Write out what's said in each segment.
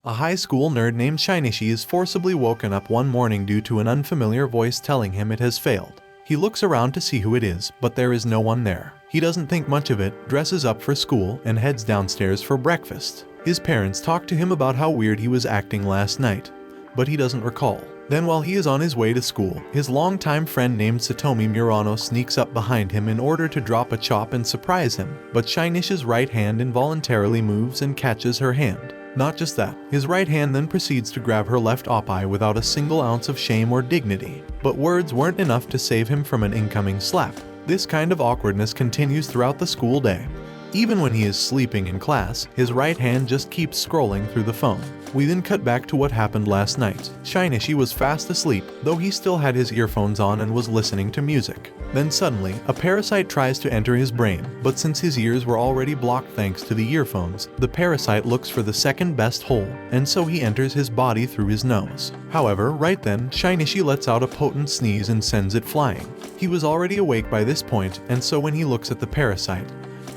A high school nerd named Shinichi is forcibly woken up one morning due to an unfamiliar voice telling him it has failed. He looks around to see who it is, but there is no one there. He doesn't think much of it, dresses up for school, and heads downstairs for breakfast. His parents talk to him about how weird he was acting last night, but he doesn't recall. Then while he is on his way to school, his longtime friend named Satomi Murano sneaks up behind him in order to drop a chop and surprise him, but Shinichi's right hand involuntarily moves and catches her hand. Not just that, his right hand then proceeds to grab her left op-eye without a single ounce of shame or dignity. But words weren't enough to save him from an incoming slap. This kind of awkwardness continues throughout the school day. Even when he is sleeping in class, his right hand just keeps scrolling through the phone. We then cut back to what happened last night. Shinichi was fast asleep, though he still had his earphones on and was listening to music. Then suddenly, a parasite tries to enter his brain, but since his ears were already blocked thanks to the earphones, the parasite looks for the second best hole, and so he enters his body through his nose. However, right then, Shinichi lets out a potent sneeze and sends it flying. He was already awake by this point, and so when he looks at the parasite,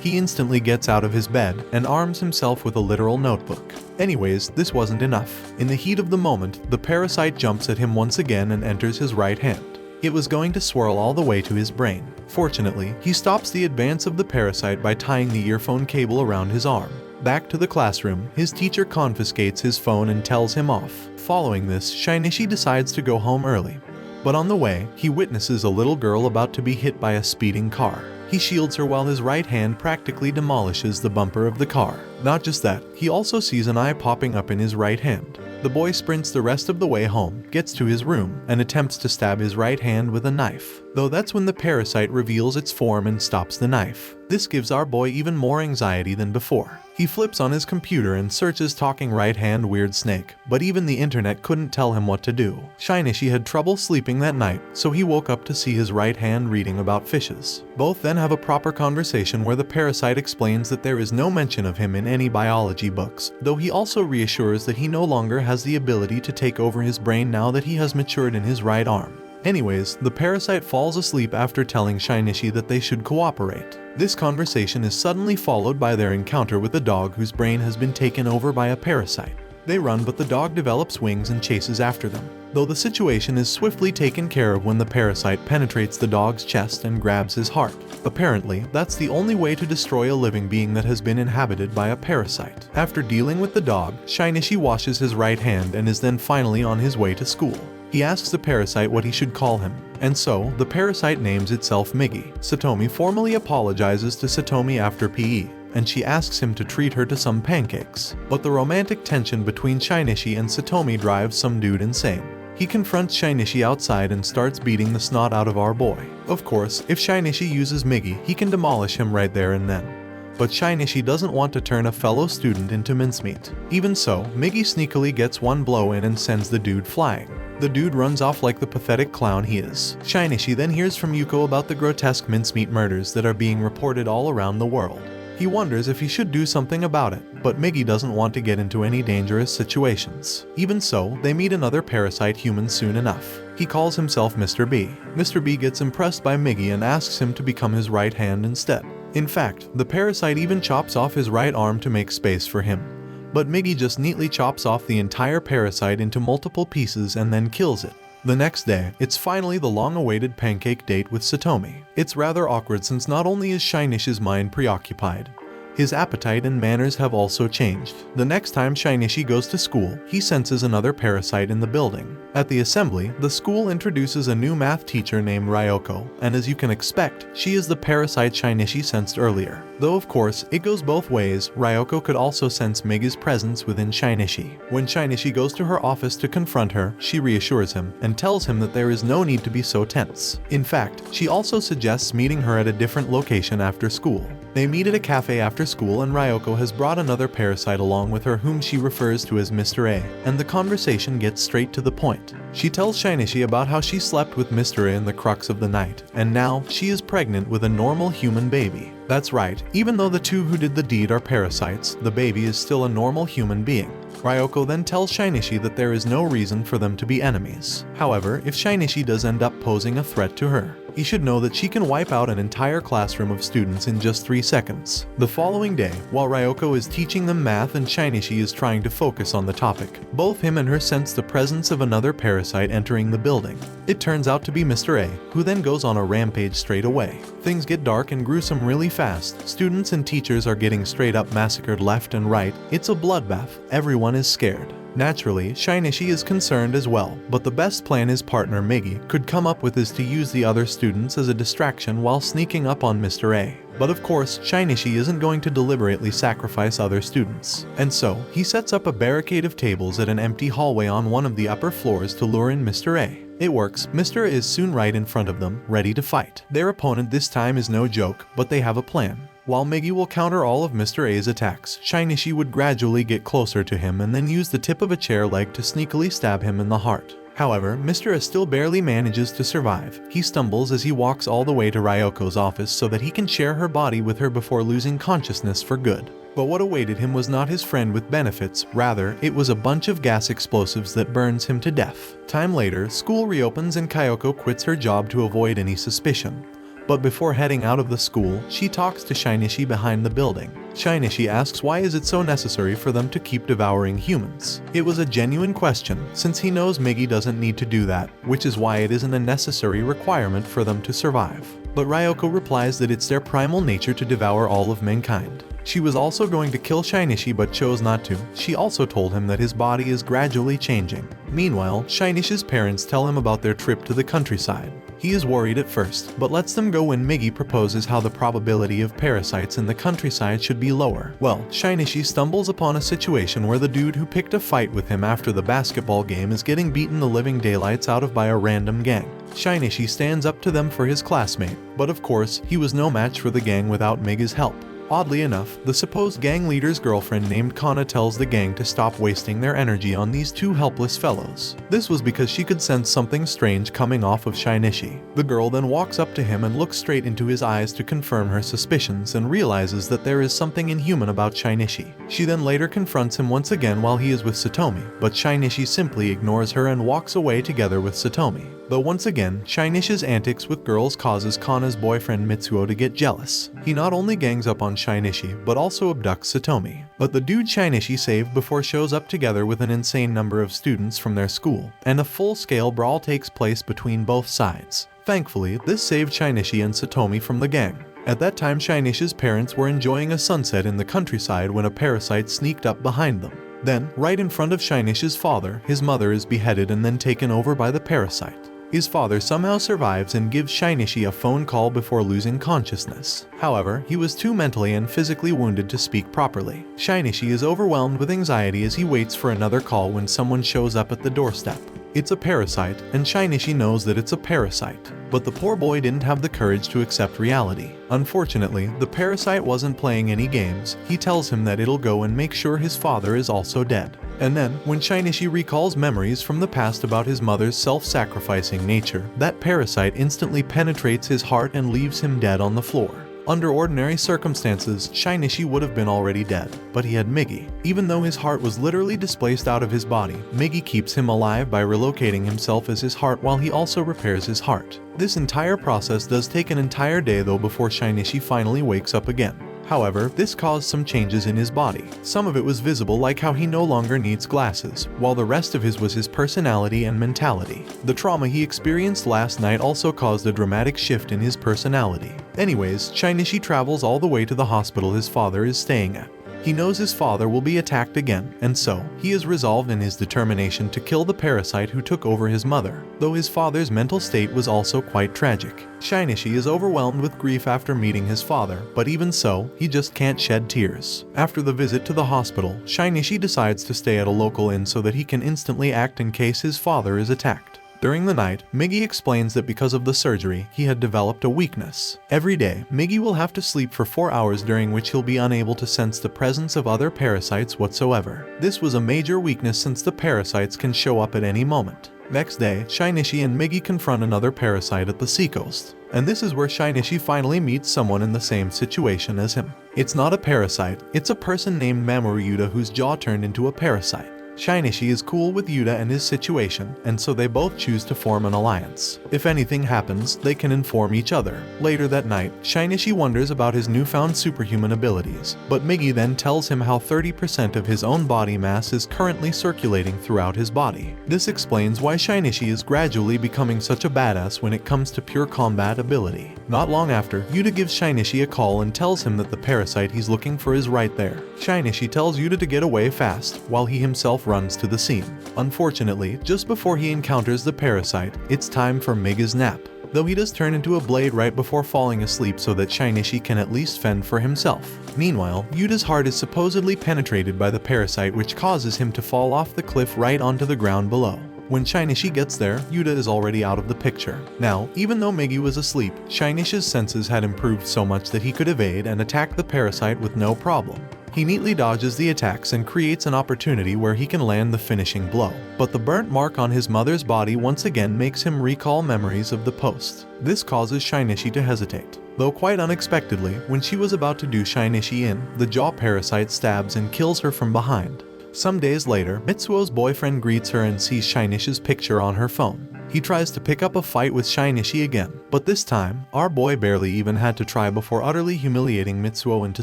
he instantly gets out of his bed and arms himself with a literal notebook. Anyways, this wasn't enough. In the heat of the moment, the parasite jumps at him once again and enters his right hand. It was going to swirl all the way to his brain. Fortunately, he stops the advance of the parasite by tying the earphone cable around his arm. Back to the classroom, his teacher confiscates his phone and tells him off. Following this, Shinichi decides to go home early. But on the way, he witnesses a little girl about to be hit by a speeding car. He shields her while his right hand practically demolishes the bumper of the car. Not just that, he also sees an eye popping up in his right hand. The boy sprints the rest of the way home, gets to his room, and attempts to stab his right hand with a knife. Though that's when the parasite reveals its form and stops the knife. This gives our boy even more anxiety than before. He flips on his computer and searches talking right hand weird snake, but even the internet couldn't tell him what to do. Shinichi had trouble sleeping that night, so he woke up to see his right hand reading about fishes. Both then have a proper conversation where the parasite explains that there is no mention of him in any biology books, though he also reassures that he no longer has the ability to take over his brain now that he has matured in his right arm. Anyways, the parasite falls asleep after telling Shinichi that they should cooperate. This conversation is suddenly followed by their encounter with a dog whose brain has been taken over by a parasite. They run, but the dog develops wings and chases after them, though the situation is swiftly taken care of when the parasite penetrates the dog's chest and grabs his heart. Apparently, that's the only way to destroy a living being that has been inhabited by a parasite. After dealing with the dog, Shinichi washes his right hand and is then finally on his way to school. He asks the parasite what he should call him, and so, the parasite names itself Migi. Satomi formally apologizes to Satomi after PE, and she asks him to treat her to some pancakes. But the romantic tension between Shinichi and Satomi drives some dude insane. He confronts Shinichi outside and starts beating the snot out of our boy. Of course, if Shinichi uses Migi, he can demolish him right there and then. But Shinichi doesn't want to turn a fellow student into mincemeat. Even so, Migi sneakily gets one blow in and sends the dude flying. The dude runs off like the pathetic clown he is. Shinichi then hears from Yuko about the grotesque mincemeat murders that are being reported all around the world. He wonders if he should do something about it, but Migi doesn't want to get into any dangerous situations. Even so, they meet another parasite human soon enough. He calls himself Mr. B. Mr. B gets impressed by Migi and asks him to become his right hand instead. In fact, the parasite even chops off his right arm to make space for him. But Migi just neatly chops off the entire parasite into multiple pieces and then kills it. The next day, it's finally the long-awaited pancake date with Satomi. It's rather awkward since not only is Shinichi's mind preoccupied, his appetite and manners have also changed. The next time Shinichi goes to school, he senses another parasite in the building. At the assembly, the school introduces a new math teacher named Ryoko, and as you can expect, she is the parasite Shinichi sensed earlier. Though of course, it goes both ways, Ryoko could also sense Migi's presence within Shinichi. When Shinichi goes to her office to confront her, she reassures him, and tells him that there is no need to be so tense. In fact, she also suggests meeting her at a different location after school. They meet at a cafe after school and Ryoko has brought another parasite along with her whom she refers to as Mr. A, and the conversation gets straight to the point. She tells Shinichi about how she slept with Mr. A in the crux of the night, and now she is pregnant with a normal human baby. That's right, even though the two who did the deed are parasites, the baby is still a normal human being. Ryoko then tells Shinichi that there is no reason for them to be enemies. However, if Shinichi does end up posing a threat to her, He should know that she can wipe out an entire classroom of students in just 3 seconds. The following day, while Ryoko is teaching them math and Shinichi is trying to focus on the topic, both him and her sense the presence of another parasite entering the building. It turns out to be Mr. A, who then goes on a rampage straight away. Things get dark and gruesome really fast. Students and teachers are getting straight up massacred left and right. It's a bloodbath. Everyone is scared. Naturally, Shinichi is concerned as well, but the best plan his partner Migi could come up with is to use the other students as a distraction while sneaking up on Mr. A. But of course, Shinichi isn't going to deliberately sacrifice other students. And so, he sets up a barricade of tables at an empty hallway on one of the upper floors to lure in Mr. A. It works. Mr. A is soon right in front of them, ready to fight. Their opponent this time is no joke, but they have a plan. While Migi will counter all of Mr. A's attacks, Shinichi would gradually get closer to him and then use the tip of a chair leg to sneakily stab him in the heart. However, Mr. A still barely manages to survive. He stumbles as he walks all the way to Ryoko's office so that he can share her body with her before losing consciousness for good. But what awaited him was not his friend with benefits, rather, it was a bunch of gas explosives that burns him to death. Time later, school reopens and Kyoko quits her job to avoid any suspicion. But before heading out of the school, she talks to Shinichi behind the building. Shinichi asks why is it so necessary for them to keep devouring humans. It was a genuine question, since he knows Migi doesn't need to do that, which is why it isn't a necessary requirement for them to survive. But Ryoko replies that it's their primal nature to devour all of mankind. She was also going to kill Shinichi but chose not to. She also told him that his body is gradually changing. Meanwhile, Shinichi's parents tell him about their trip to the countryside. He is worried at first, but lets them go when Migi proposes how the probability of parasites in the countryside should be lower. Well, Shinichi stumbles upon a situation where the dude who picked a fight with him after the basketball game is getting beaten the living daylights out of by a random gang. Shinichi stands up to them for his classmate, but of course, he was no match for the gang without Migi's help. Oddly enough, the supposed gang leader's girlfriend named Kana tells the gang to stop wasting their energy on these two helpless fellows. This was because she could sense something strange coming off of Shinichi. The girl then walks up to him and looks straight into his eyes to confirm her suspicions and realizes that there is something inhuman about Shinichi. She then later confronts him once again while he is with Satomi, but Shinichi simply ignores her and walks away together with Satomi. Though once again, Shinichi's antics with girls causes Kana's boyfriend Mitsuo to get jealous. He not only gangs up on Shinichi, but also abducts Satomi. But the dude Shinichi saved before shows up together with an insane number of students from their school, and a full-scale brawl takes place between both sides. Thankfully, this saved Shinichi and Satomi from the gang. At that time, Shinichi's parents were enjoying a sunset in the countryside when a parasite sneaked up behind them. Then, right in front of Shinichi's father, his mother is beheaded and then taken over by the parasite. His father somehow survives and gives Shinichi a phone call before losing consciousness. However, he was too mentally and physically wounded to speak properly. Shinichi is overwhelmed with anxiety as he waits for another call when someone shows up at the doorstep. It's a parasite, and Shinichi knows that it's a parasite. But the poor boy didn't have the courage to accept reality. Unfortunately, the parasite wasn't playing any games. He tells him that it'll go and make sure his father is also dead. And then, when Shinichi recalls memories from the past about his mother's self-sacrificing nature, that parasite instantly penetrates his heart and leaves him dead on the floor. Under ordinary circumstances, Shinichi would have been already dead, but he had Migi. Even though his heart was literally displaced out of his body, Migi keeps him alive by relocating himself as his heart while he also repairs his heart. This entire process does take an entire day though before Shinichi finally wakes up again. However, this caused some changes in his body. Some of it was visible, like how he no longer needs glasses, while the rest of his was his personality and mentality. The trauma he experienced last night also caused a dramatic shift in his personality. Anyways, Shinichi travels all the way to the hospital his father is staying at. He knows his father will be attacked again, and so, he is resolved in his determination to kill the parasite who took over his mother, though his father's mental state was also quite tragic. Shinichi is overwhelmed with grief after meeting his father, but even so, he just can't shed tears. After the visit to the hospital, Shinichi decides to stay at a local inn so that he can instantly act in case his father is attacked. During the night, Migi explains that because of the surgery, he had developed a weakness. Every day, Migi will have to sleep for 4 hours during which he'll be unable to sense the presence of other parasites whatsoever. This was a major weakness since the parasites can show up at any moment. Next day, Shinichi and Migi confront another parasite at the seacoast. And this is where Shinichi finally meets someone in the same situation as him. It's not a parasite, it's a person named Mamoru Yuta whose jaw turned into a parasite. Shinichi is cool with Yuta and his situation, and so they both choose to form an alliance. If anything happens, they can inform each other. Later that night, Shinichi wonders about his newfound superhuman abilities, but Migi then tells him how 30% of his own body mass is currently circulating throughout his body. This explains why Shinichi is gradually becoming such a badass when it comes to pure combat ability. Not long after, Yuta gives Shinichi a call and tells him that the parasite he's looking for is right there. Shinichi tells Yuta to get away fast, while he himself runs to the scene. Unfortunately, just before he encounters the parasite, it's time for Migi's nap, though he does turn into a blade right before falling asleep so that Shinichi can at least fend for himself. Meanwhile, Yuta's heart is supposedly penetrated by the parasite, which causes him to fall off the cliff right onto the ground below. When Shinichi gets there, Yuta is already out of the picture. Now, even though Migi was asleep, Shinichi's senses had improved so much that he could evade and attack the parasite with no problem. He neatly dodges the attacks and creates an opportunity where he can land the finishing blow. But the burnt mark on his mother's body once again makes him recall memories of the post. This causes Shinichi to hesitate. Though quite unexpectedly, when she was about to do Shinichi in, the jaw parasite stabs and kills her from behind. Some days later, Mitsuo's boyfriend greets her and sees Shinichi's picture on her phone. He tries to pick up a fight with Shinichi again, but this time, our boy barely even had to try before utterly humiliating Mitsuo into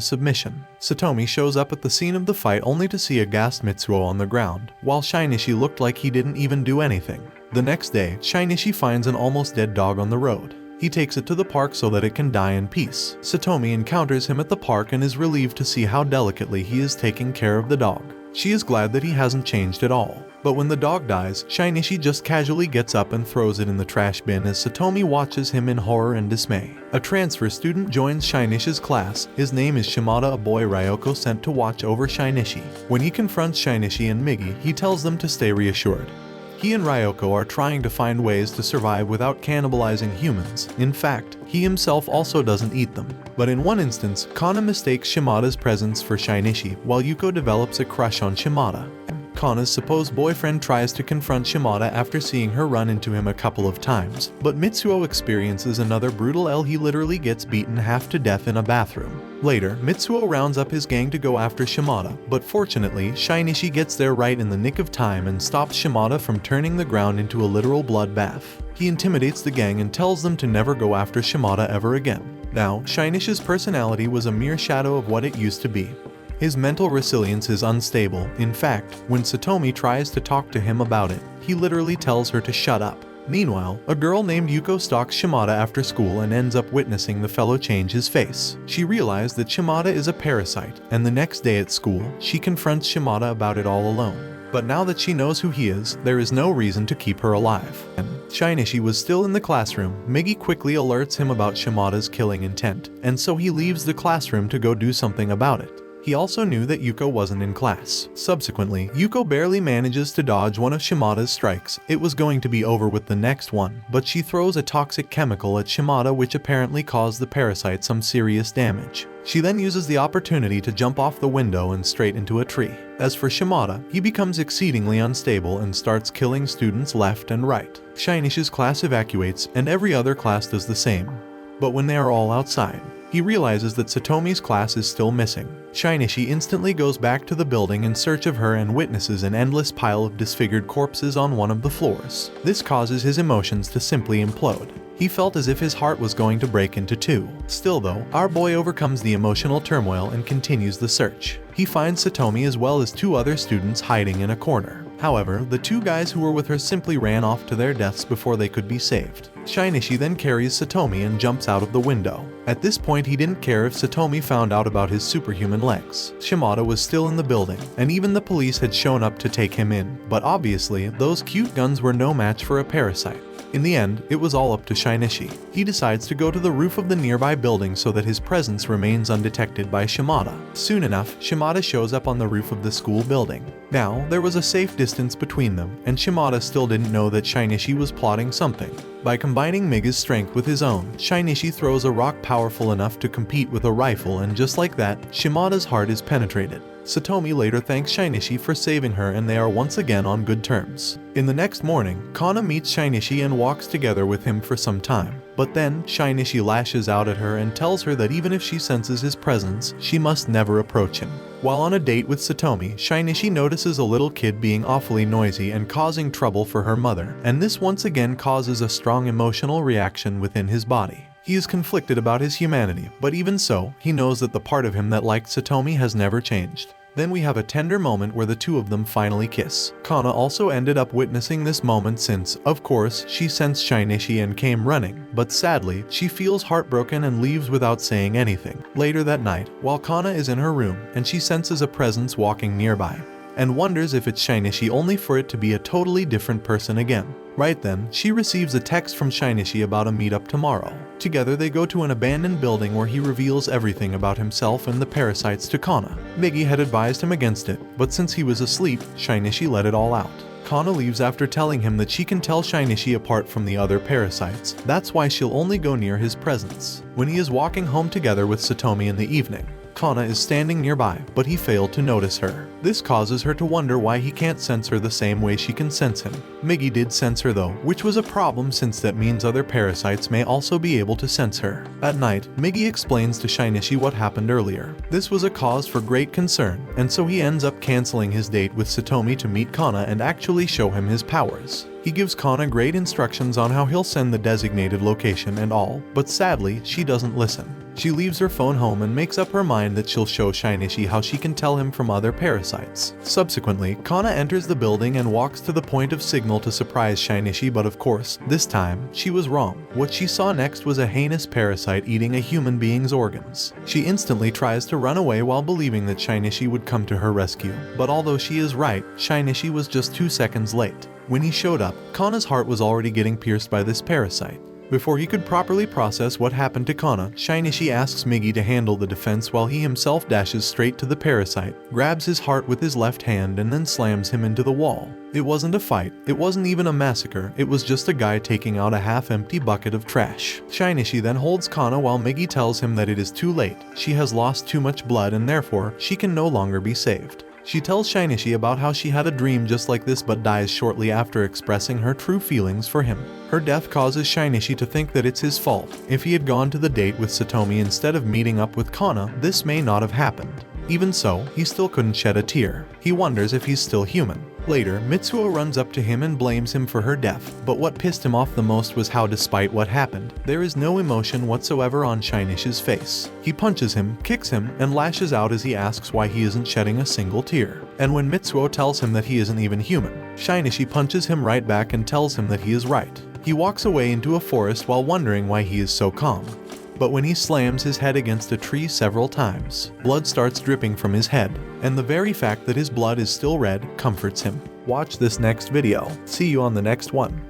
submission. Satomi shows up at the scene of the fight only to see a gassed Mitsuo on the ground, while Shinichi looked like he didn't even do anything. The next day, Shinichi finds an almost dead dog on the road. He takes it to the park so that it can die in peace. Satomi encounters him at the park and is relieved to see how delicately he is taking care of the dog. She is glad that he hasn't changed at all. But when the dog dies, Shinichi just casually gets up and throws it in the trash bin as Satomi watches him in horror and dismay. A transfer student joins Shinichi's class. His name is Shimada, a boy Ryoko sent to watch over Shinichi. When he confronts Shinichi and Migi, he tells them to stay reassured. He and Ryoko are trying to find ways to survive without cannibalizing humans. In fact, he himself also doesn't eat them. But in one instance, Kana mistakes Shimada's presence for Shinichi, while Yuko develops a crush on Shimada. Kana's supposed boyfriend tries to confront Shimada after seeing her run into him a couple of times, but Mitsuo experiences another brutal L. He literally gets beaten half to death in a bathroom. Later, Mitsuo rounds up his gang to go after Shimada, but fortunately, Shinichi gets there right in the nick of time and stops Shimada from turning the ground into a literal bloodbath. He intimidates the gang and tells them to never go after Shimada ever again. Now, Shinichi's personality was a mere shadow of what it used to be. His mental resilience is unstable. In fact, when Satomi tries to talk to him about it, he literally tells her to shut up. Meanwhile, a girl named Yuko stalks Shimada after school and ends up witnessing the fellow change his face. She realized that Shimada is a parasite, and the next day at school, she confronts Shimada about it all alone. But now that she knows who he is, there is no reason to keep her alive. And Shinichi was still in the classroom. Migi quickly alerts him about Shimada's killing intent, and so he leaves the classroom to go do something about it. He also knew that Yuko wasn't in class. Subsequently, Yuko barely manages to dodge one of Shimada's strikes. It was going to be over with the next one, but she throws a toxic chemical at Shimada which apparently caused the parasite some serious damage. She then uses the opportunity to jump off the window and straight into a tree. As for Shimada, he becomes exceedingly unstable and starts killing students left and right. Shinichi's class evacuates, and every other class does the same. But when they are all outside, he realizes that Satomi's class is still missing. Shinichi instantly goes back to the building in search of her and witnesses an endless pile of disfigured corpses on one of the floors. This causes his emotions to simply implode. He felt as if his heart was going to break into two. Still though, our boy overcomes the emotional turmoil and continues the search. He finds Satomi as well as two other students hiding in a corner. However, the two guys who were with her simply ran off to their deaths before they could be saved. Shinichi then carries Satomi and jumps out of the window. At this point, he didn't care if Satomi found out about his superhuman legs. Shimada was still in the building, and even the police had shown up to take him in. But obviously, those cute guns were no match for a parasite. In the end, it was all up to Shinichi. He decides to go to the roof of the nearby building so that his presence remains undetected by Shimada. Soon enough, Shimada shows up on the roof of the school building. Now, there was a safe distance between them, and Shimada still didn't know that Shinichi was plotting something. By combining Migi's strength with his own, Shinichi throws a rock powerful enough to compete with a rifle, and just like that, Shimada's heart is penetrated. Satomi later thanks Shinichi for saving her and they are once again on good terms. In the next morning, Kana meets Shinichi and walks together with him for some time. But then, Shinichi lashes out at her and tells her that even if she senses his presence, she must never approach him. While on a date with Satomi, Shinichi notices a little kid being awfully noisy and causing trouble for her mother, and this once again causes a strong emotional reaction within his body. He is conflicted about his humanity, but even so, he knows that the part of him that liked Satomi has never changed. Then we have a tender moment where the two of them finally kiss. Kana also ended up witnessing this moment since, of course, she sensed Shinichi and came running, but sadly, she feels heartbroken and leaves without saying anything. Later that night, while Kana is in her room, and she senses a presence walking nearby, and wonders if it's Shinichi only for it to be a totally different person again. Right then, she receives a text from Shinichi about a meetup tomorrow. Together they go to an abandoned building where he reveals everything about himself and the parasites to Kana. Migi had advised him against it, but since he was asleep, Shinichi let it all out. Kana leaves after telling him that she can tell Shinichi apart from the other parasites. That's why she'll only go near his presence. When he is walking home together with Satomi in the evening, Kana is standing nearby, but he failed to notice her. This causes her to wonder why he can't sense her the same way she can sense him. Migi did sense her though, which was a problem since that means other parasites may also be able to sense her. At night, Migi explains to Shinichi what happened earlier. This was a cause for great concern, and so he ends up canceling his date with Satomi to meet Kana and actually show him his powers. He gives Kana great instructions on how he'll send the designated location and all, but sadly, she doesn't listen. She leaves her phone home and makes up her mind that she'll show Shinichi how she can tell him from other parasites. Subsequently, Kana enters the building and walks to the point of signal to surprise Shinichi, but of course, this time, she was wrong. What she saw next was a heinous parasite eating a human being's organs. She instantly tries to run away while believing that Shinichi would come to her rescue. But although she is right, Shinichi was just 2 seconds late. When he showed up, Kana's heart was already getting pierced by this parasite. Before he could properly process what happened to Kana, Shinichi asks Migi to handle the defense while he himself dashes straight to the parasite, grabs his heart with his left hand and then slams him into the wall. It wasn't a fight, it wasn't even a massacre, it was just a guy taking out a half-empty bucket of trash. Shinichi then holds Kana while Migi tells him that it is too late, she has lost too much blood and therefore, she can no longer be saved. She tells Shinichi about how she had a dream just like this but dies shortly after expressing her true feelings for him. Her death causes Shinichi to think that it's his fault. If he had gone to the date with Satomi instead of meeting up with Kana, this may not have happened. Even so, he still couldn't shed a tear. He wonders if he's still human. Later, Mitsuo runs up to him and blames him for her death, but what pissed him off the most was how despite what happened, there is no emotion whatsoever on Shinichi's face. He punches him, kicks him, and lashes out as he asks why he isn't shedding a single tear. And when Mitsuo tells him that he isn't even human, Shinichi punches him right back and tells him that he is right. He walks away into a forest while wondering why he is so calm. But when he slams his head against a tree several times, blood starts dripping from his head, and the very fact that his blood is still red comforts him. Watch this next video. See you on the next one.